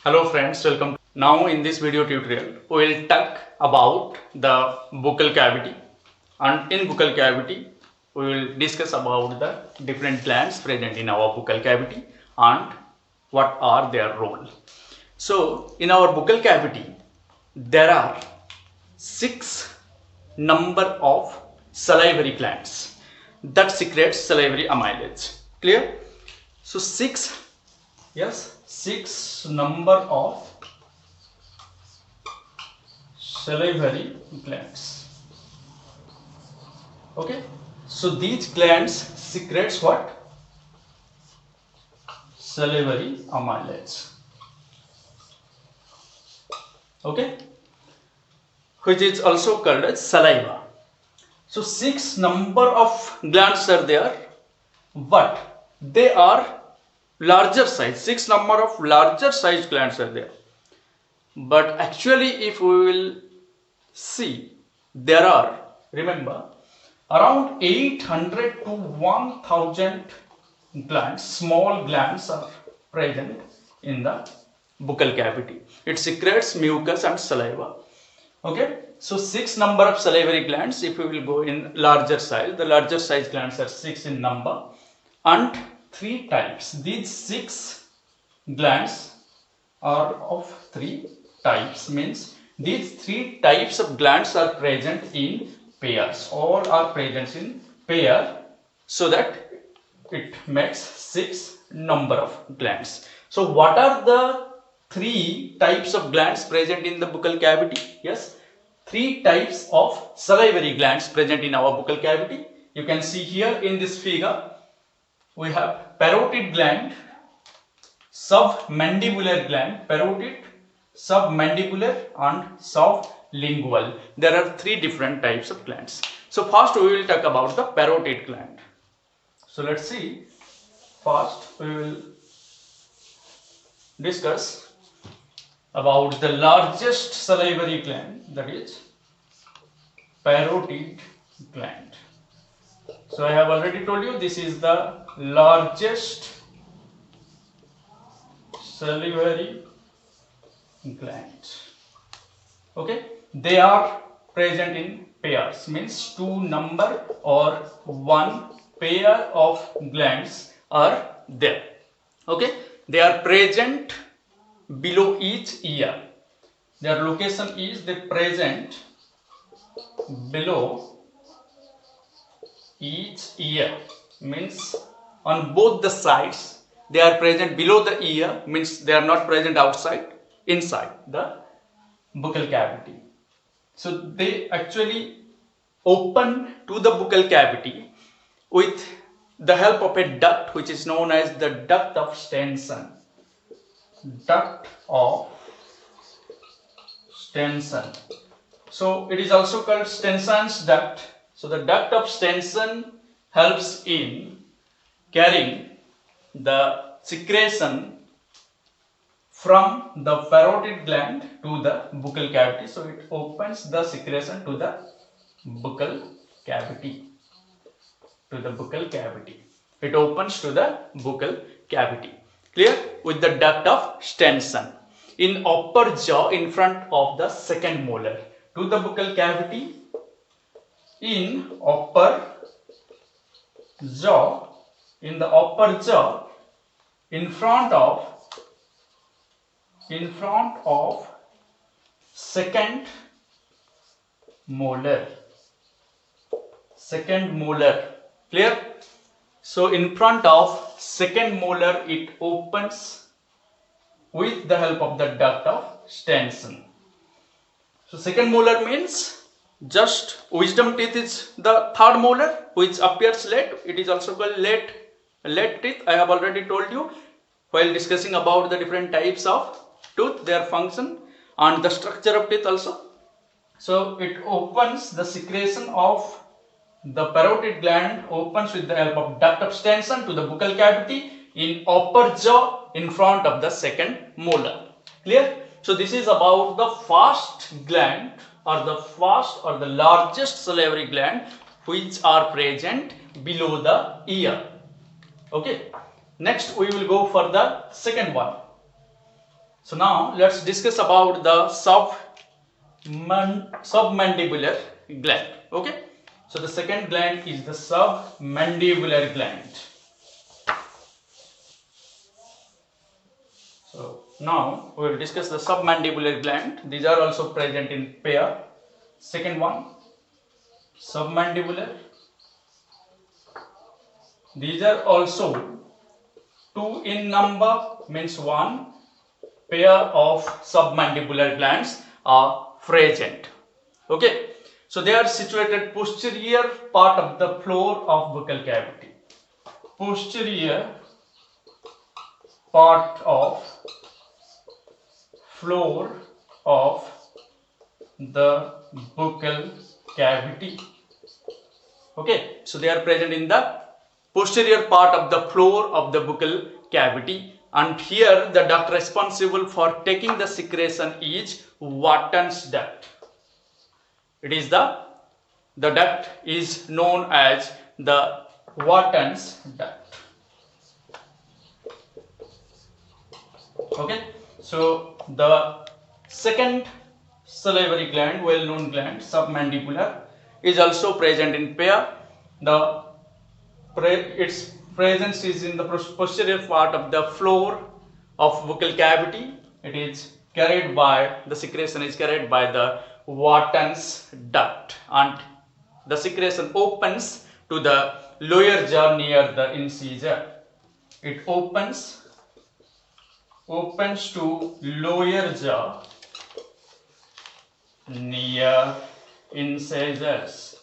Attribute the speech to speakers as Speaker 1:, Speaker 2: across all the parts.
Speaker 1: Hello friends, welcome. Now in this video tutorial, we will talk about the buccal cavity, and in buccal cavity we will discuss about the different glands present in our buccal cavity and what are their role. So in our buccal cavity there are 6 number of salivary glands that secretes salivary amylase. Clear? So 6, yes, 6 number of salivary glands. Okay, so these glands secretes what? Salivary amylase. Okay, which is also called as saliva. So 6 number of glands are there, but they are larger size. 6 number of larger size glands are there. But actually, if we will see, there are, remember, around 800 to 1000 glands, small glands are present in the buccal cavity. It secretes mucus and saliva. Okay, so 6 number of salivary glands. If we will go in larger size, the larger size glands are 6 in number, and 3 types. These 6 glands are of 3 types, means these 3 types of glands are present in pairs. All are present in pair, so that it makes 6 number of glands. So what are the 3 types of glands present in the buccal cavity? Yes, 3 types of salivary glands present in our buccal cavity. You can see here in this figure, we have parotid gland, submandibular gland, parotid, submandibular and sublingual. There are 3 different types of glands. So first we will talk about the parotid gland. So let's see. First we will discuss about the largest salivary gland, that is parotid gland. So I have already told you this is the largest salivary gland. Okay, they are present in pairs, means 2 number or 1 pair of glands are there. Okay, they are present below each ear. Their location is they present below each ear, means on both the sides they are present below the ear, means they are not present outside, inside the buccal cavity. So they actually open to the buccal cavity with the help of a duct which is known as the duct of Stenson. Duct of Stenson. So it is also called Stenson's duct. So the duct of Stenson helps in carrying the secretion from the parotid gland to the buccal cavity. So it opens the secretion to the buccal cavity. It opens to the buccal cavity. Clear? With the duct of Stenson. In upper jaw, in front of the second molar, to the buccal cavity. In upper jaw, in the upper jaw, in front of second molar. Clear? So in front of second molar it opens with the help of the duct of Stenson. So second molar means just wisdom teeth is the third molar which appears late. It is also called late teeth. I have already told you while discussing about the different types of tooth, their function and the structure of teeth also. So it opens the secretion of the parotid gland, opens with the help of duct of Stenson to the buccal cavity in upper jaw in front of the second molar. Clear? So this is about the first gland or the largest salivary gland which are present below the ear. Okay. Next we will go for the second one. So now let's discuss about the submandibular gland. Okay. So the second gland is the submandibular gland. So now we will discuss the submandibular gland. These are also present in pair. Second one, submandibular. These are also two in number, means one pair of submandibular glands are present. Okay, so they are situated posterior part of the floor of buccal cavity. Posterior part of floor of the buccal cavity. Okay, so they are present in the posterior part of the floor of the buccal cavity, and here the duct responsible for taking the secretion is Wharton's duct. It is the duct is known as the Wharton's duct. Okay, so the second salivary gland, well known gland, submandibular, is also present in pair. Its presence is in the posterior part of the floor of buccal cavity. It is carried by, the secretion is carried by the Wharton's duct, and the secretion opens to the lower jaw near the incisor. It opens to lower jaw near incisors.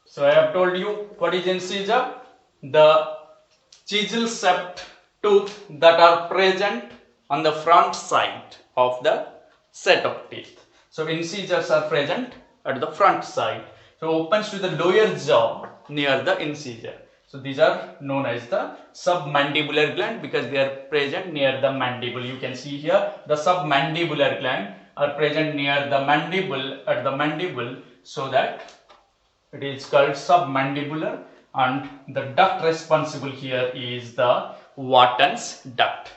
Speaker 1: So I have told you what is incisor, the chisel shaped tooth that are present on the front side of the set of teeth. So incisors are present at the front side. So opens to the lower jaw near the incisor. So these are known as the submandibular gland because they are present near the mandible. You can see here the submandibular gland are present near the mandible, at the mandible, so that it is called submandibular, and the duct responsible here is the Wharton's duct.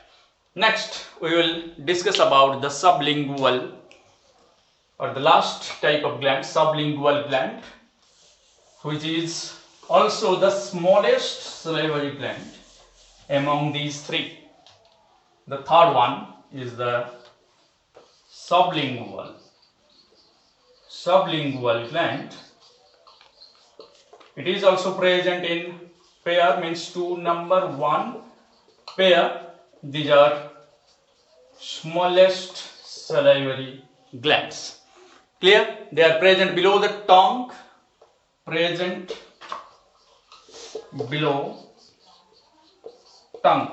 Speaker 1: Next, we will discuss about the sublingual, or the last type of gland, sublingual gland, which is also the smallest salivary gland among these three. The third one is the sublingual gland. It is also present in pair, means two number, one pair. These are smallest salivary glands. Clear? They are present below the tongue. Present below tongue.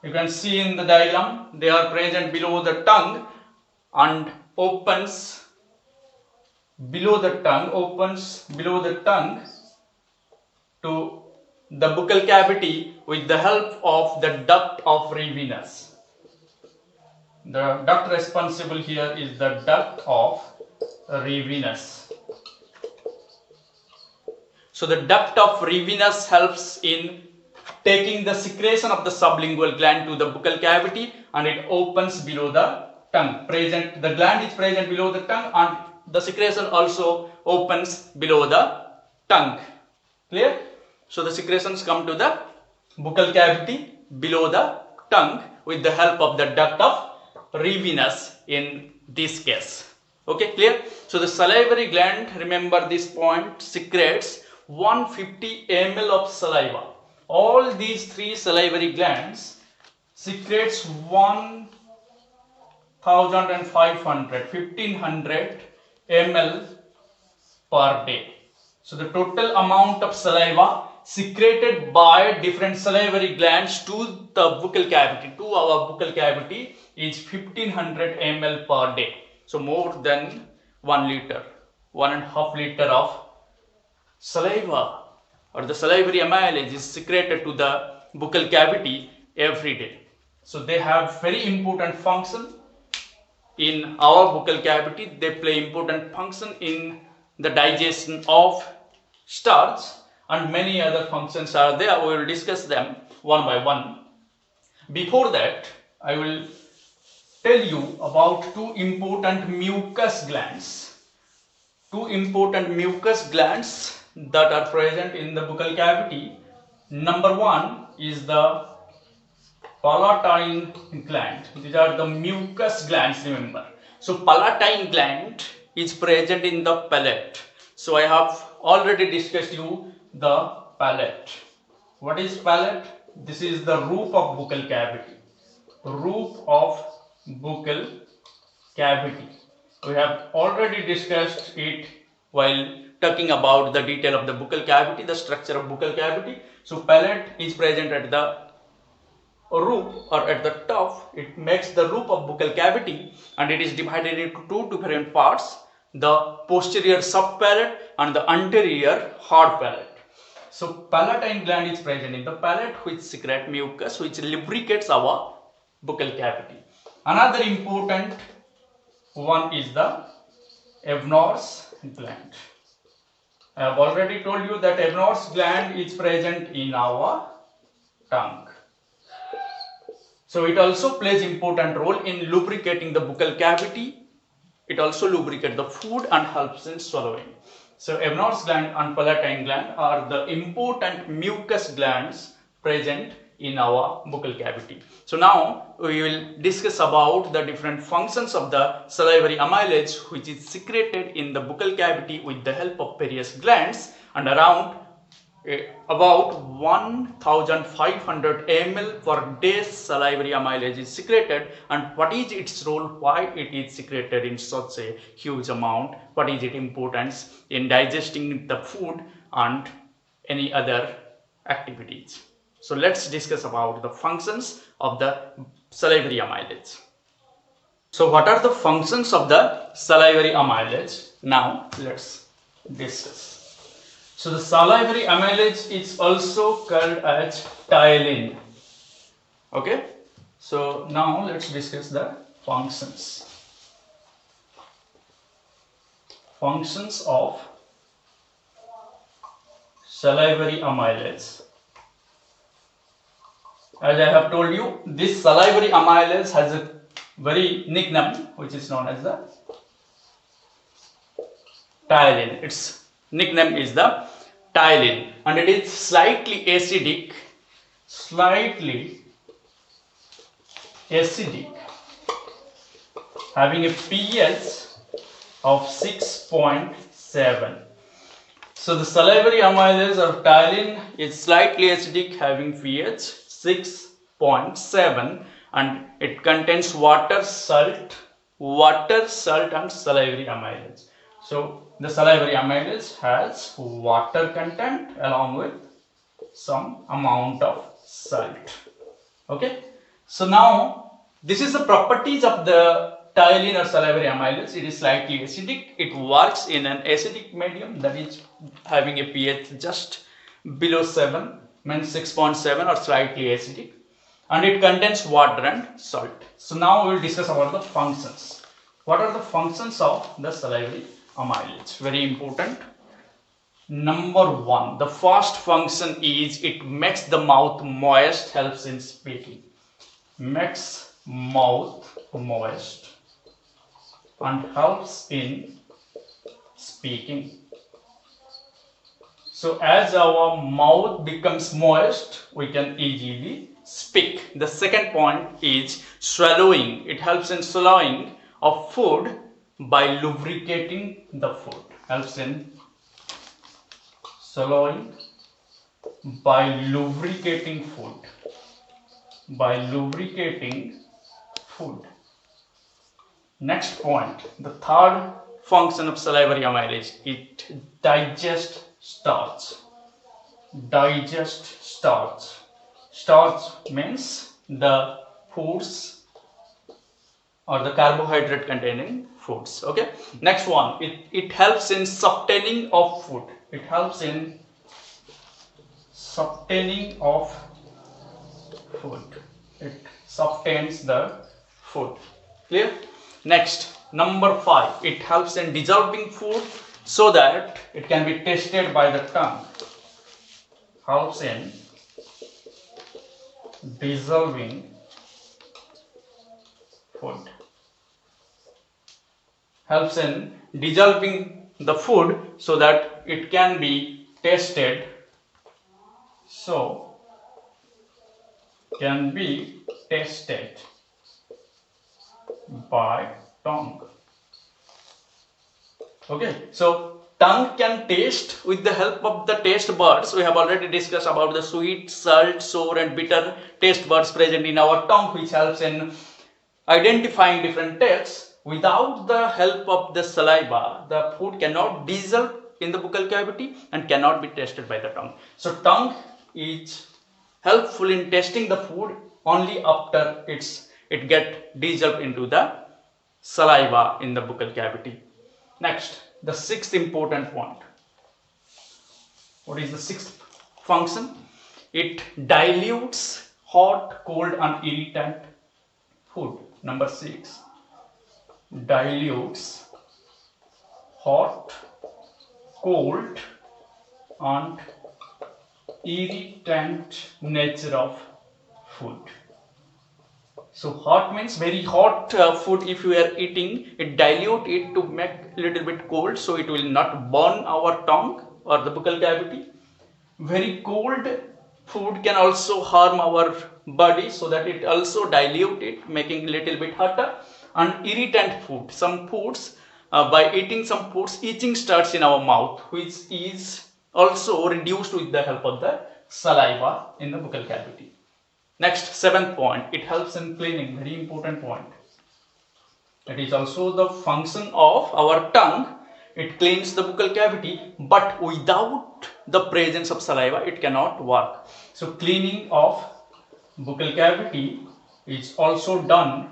Speaker 1: You can see in the diagram, they are present below the tongue and opens below the tongue to the buccal cavity with the help of the duct of Revenus. The duct responsible here is the duct of Revenus. So the duct of Revenus helps in taking the secretion of the sublingual gland to the buccal cavity, and it opens below the tongue. The gland is present below the tongue, and the secretion also opens below the tongue. Clear? So the secretions come to the buccal cavity below the tongue with the help of the duct of Revenus in this case. Okay, clear? So the salivary gland, remember this point, secretes 150 ml of saliva. All these three salivary glands secretes 1500 ml per day. So the total amount of saliva secreted by different salivary glands to the buccal cavity, to our buccal cavity, is 1500 ml per day. So more than 1 liter, 1.5 liter of saliva or the salivary amylase is secreted to the buccal cavity every day. So they have very important function in our buccal cavity. They play important function in the digestion of starch, and many other functions are there. We will discuss them one by one. Before that, I will tell you about two important mucus glands. Two important mucus glands that are present in the buccal cavity. Number one is the palatine gland. These are the mucus glands, remember. So palatine gland is present in the palate. So I have already discussed you the palate. What is palate? This is the roof of buccal cavity. Roof of buccal cavity. We have already discussed it while talking about the detail of the buccal cavity, the structure of buccal cavity. So palate is present at the roof or at the top. It makes the roof of buccal cavity, and it is divided into two different parts, the posterior subpalate and the anterior hard palate. So palatine gland is present in the palate, which secrete mucus, which lubricates our buccal cavity. Another important one is the Absorption gland. I have already told you that Absorption gland is present in our tongue. So it also plays important role in lubricating the buccal cavity. It also lubricates the food and helps in swallowing. So Absorption gland and palatine gland are the important mucus glands present in our buccal cavity. So now we will discuss about the different functions of the salivary amylase, which is secreted in the buccal cavity with the help of various glands, and around about 1500 ml per day salivary amylase is secreted. And what is its role, why it is secreted in such a huge amount, what is its importance in digesting the food and any other activities. So let's discuss about the functions of the salivary amylase. So what are the functions of the salivary amylase? Now let's discuss. So the salivary amylase is also called as ptyalin. Okay. So now let's discuss the functions. Functions of salivary amylase. As I have told you, this salivary amylase has a very nickname, which is known as the ptyalin. Its nickname is the ptyalin, and it is slightly acidic, having a pH of 6.7. So the salivary amylase or ptyalin is slightly acidic, having pH 6.7, and it contains water, salt and salivary amylase. So the salivary amylase has water content along with some amount of salt. Okay. So now this is the properties of the ptyalin or salivary amylase. It is slightly acidic. It works in an acidic medium, that is having a pH just below 7, means 6.7 or slightly acidic, and it contains water and salt. So now we will discuss about the functions. What are the functions of the salivary amylase? Very important. Number one, the first function is it makes the mouth moist, helps in speaking. Makes mouth moist and helps in speaking. So as our mouth becomes moist, we can easily speak. The second point is swallowing. It helps in swallowing of food by lubricating the food. Helps in swallowing by lubricating food. Next point, the third function of salivary amylase, it digests starch. Starch means the foods or the carbohydrate containing foods. Okay. Next one, it helps in softening of food. It helps in softening of food. It softens the food. Clear? Next, number 5, it helps in dissolving food so that it can be tasted by the tongue. Helps in dissolving food. Helps in dissolving the food so that it can be tasted. So can be tasted by tongue. Okay, so tongue can taste with the help of the taste buds. We have already discussed about the sweet, salt, sour and bitter taste buds present in our tongue, which helps in identifying different tastes. Without the help of the saliva, the food cannot dissolve in the buccal cavity and cannot be tasted by the tongue. So tongue is helpful in tasting the food only after it get dissolved into the saliva in the buccal cavity. Next, the sixth important point. What is the sixth function? It dilutes hot, cold and irritant food. Number 6. Dilutes hot, cold and irritant nature of food. So hot means very hot food. If you are eating, it dilute it to make a little bit cold, so it will not burn our tongue or the buccal cavity. Very cold food can also harm our body, so that it also dilute it, making a little bit hotter. And irritant food, some foods, by eating some foods, itching starts in our mouth, which is also reduced with the help of the saliva in the buccal cavity. Next, seventh point, it helps in cleaning, very important point. It is also the function of our tongue. It cleans the buccal cavity, but without the presence of saliva, it cannot work. So cleaning of buccal cavity is also done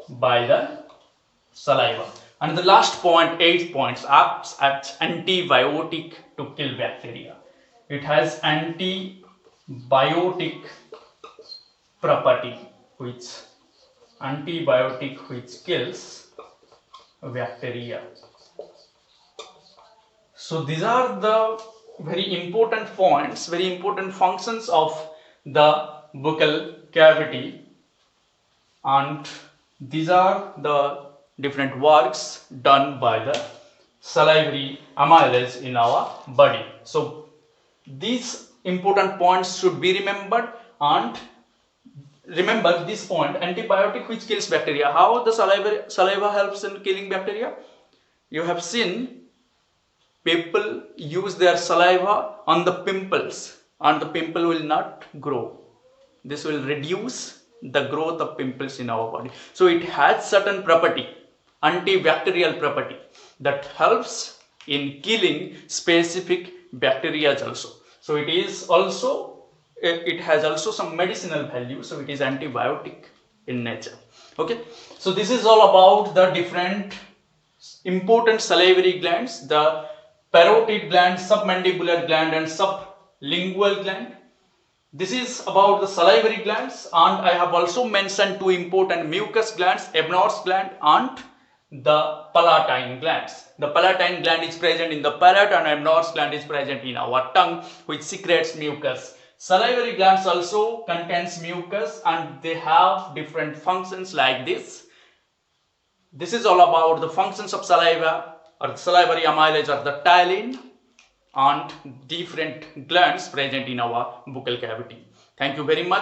Speaker 1: by the saliva. And the last point, 8th point, acts as antibiotic to kill bacteria. It has antibiotic property, which kills bacteria. So these are the very important points, very important functions of the buccal cavity, and these are the different works done by the salivary amylase in our body. So these important points should be remembered, and remember this point, antibiotic which kills bacteria. How the saliva helps in killing bacteria? You have seen people use their saliva on the pimples and the pimple will not grow. This will reduce the growth of pimples in our body. So it has certain property, antibacterial property, that helps in killing specific bacteria also. So it is also, it has also some medicinal value, so it is antibiotic in nature. Okay, so this is all about the different important salivary glands, the parotid gland, submandibular gland and sublingual gland. This is about the salivary glands, and I have also mentioned two important mucus glands, Ebner's gland and the palatine glands. The palatine gland is present in the palate and Ebner's gland is present in our tongue, which secretes mucus. Salivary glands also contains mucus and they have different functions like this. This is all about the functions of saliva or salivary amylase or the ptyalin and different glands present in our buccal cavity. Thank you very much.